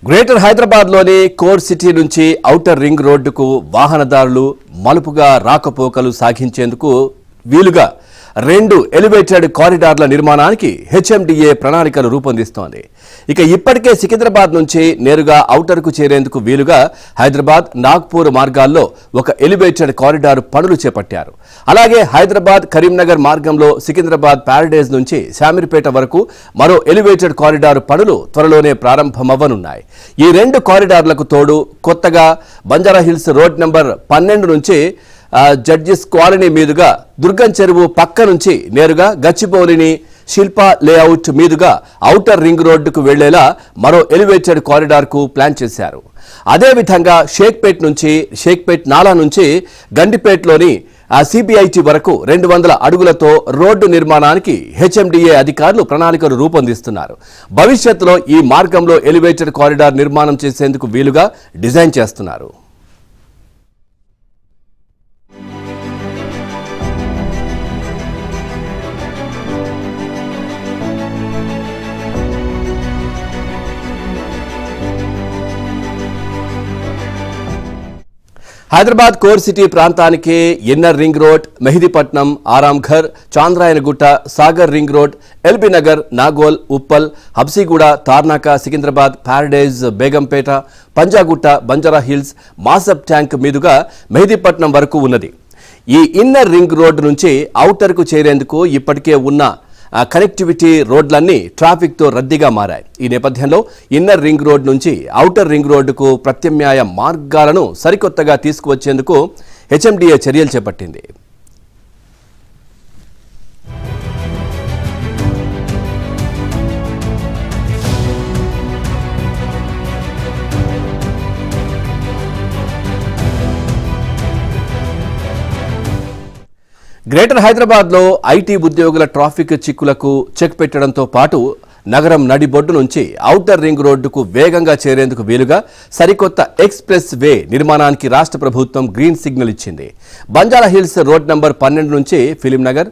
Greater హైదరాబాద్లోని core city నుంచి outer ring రోడ్డుకు వాహనదారులు మలుపుగా రాకపోకలు సాగించేందుకు వీలుగా 2 ఎలివేటెడ్ కారిడార్ల నిర్మాణానికి హెచ్ఎండిఏ ప్రణాళికలు రూపొందిస్తోంది. ఇక ఇప్పటికే సికింద్రాబాద్ నుంచి నేరుగా ఔటర్కు చేరేందుకు వీలుగా హైదరాబాద్ నాగ్పూర్ మార్గాల్లో ఒక ఎలివేటెడ్ కారిడార్ పనులు చేపట్టారు. అలాగే హైదరాబాద్ కరీంనగర్ మార్గంలో సికింద్రాబాద్ ప్యారడైజ్ నుంచి శామీర్పేట వరకు మరో ఎలివేటెడ్ కారిడార్ పనులు త్వరలోనే ప్రారంభమవ్వనున్నాయి. ఈ 2 కారిడార్లకు తోడు కొత్తగా బంజారాహిల్స్ రోడ్ నంబర్ 12 నుంచి జడ్జిస్ కాలనీ మీదుగా దుర్గం చెరువు పక్క నుంచి నేరుగా గచ్చిబౌలిని శిల్పా లేఅవుట్ మీదుగా ఔటర్ రింగ్ రోడ్డుకు వెళ్లేలా మరో ఎలివేటెడ్ కారిడార్కు ప్లాన్ చేశారు. అదేవిధంగా షేక్పేట్ నాలా నుంచి గండిపేట్లోని సిబిఐటి వరకు 200 అడుగులతో రోడ్డు నిర్మాణానికి హెచ్ఎండిఏ అధికారులు ప్రణాళికలు రూపొందిస్తున్నారు. భవిష్యత్తులో ఈ మార్గంలో ఎలివేటెడ్ కారిడార్ నిర్మాణం చేసేందుకు వీలుగా డిజైన్ చేస్తున్నారు. హైదరాబాద్ కోర్ సిటీ ప్రాంతానికి inner ring road, Mehdipatnam, Aramghar, Chandrayangutta, Sagar ring road, LB Nagar, Nagole, Uppal, Habsiguda, Tarnaka, Secunderabad, Paradise, Begumpet, Panjagutta, Banjara Hills, Masab tank మీదుగా మెహదీపట్నం వరకు ఉన్నది. ఈ ఇన్నర్ రింగ్ రోడ్ నుంచి ఔటర్కు చేరేందుకు ఇప్పటికే ఉన్న కనెక్టివిటీ రోడ్లన్నీ ట్రాఫిక్తో రద్దీగా మారాయి. ఈ నేపథ్యంలో ఇన్నర్ రింగ్ రోడ్ నుంచి ఔటర్ రింగ్ రోడ్డుకు ప్రత్యామ్నాయ మార్గాలను సరికొత్తగా తీసుకువచ్చేందుకు హెచ్ఎండిఏ చర్యలు చేపట్టింది. గ్రేటర్ హైదరాబాద్లో ఐటీ ఉద్యోగుల ట్రాఫిక్ చిక్కులకు చెక్ పెట్టడంతో పాటు నగరం నడిబొడ్డు నుంచి ఔటర్ రింగ్ రోడ్డుకు వేగంగా చేరేందుకు వీలుగా సరికొత్త ఎక్స్ప్రెస్ వే నిర్మాణానికి రాష్ట్ర ప్రభుత్వం గ్రీన్ సిగ్నల్ ఇచ్చింది. బంజారాహిల్స్ రోడ్ నంబర్ 12 నుంచి Film Nagar,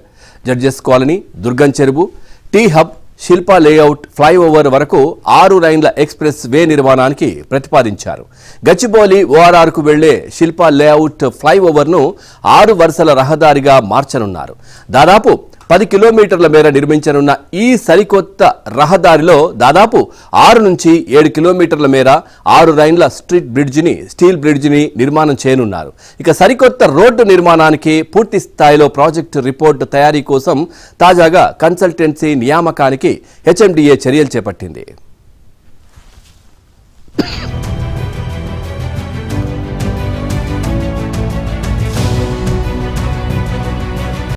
judges colony, Durgam Cheruvu, T Hub, Shilpa layout, flyover వరకు 6 లైన్ల ఎక్స్ప్రెస్ వే నిర్మాణానికి ప్రతిపాదించారు. గచ్చిబౌలి ఓఆర్ఆర్కు వెళ్లే శిల్పా లేఅవుట్ ఫ్లైఓవర్ను 6 వరుసల రహదారిగా మార్చనున్నారు. దాదాపు 10 కిలోమీటర్ల మేర నిర్మించనున్న ఈ సరికొత్త రహదారిలో దాదాపు 6 నుంచి 7 కిలోమీటర్ల మేర 6 లైన్ల స్టీల్ బ్రిడ్జిని నిర్మాణం చేయనున్నారు. ఇక సరికొత్త రోడ్డు నిర్మాణానికి పూర్తి స్థాయిలో ప్రాజెక్టు రిపోర్టు తయారీ కోసం తాజాగా కన్సల్టెన్సీ నియామకానికి హెచ్ఎండిఏ చర్యలు చేపట్టింది.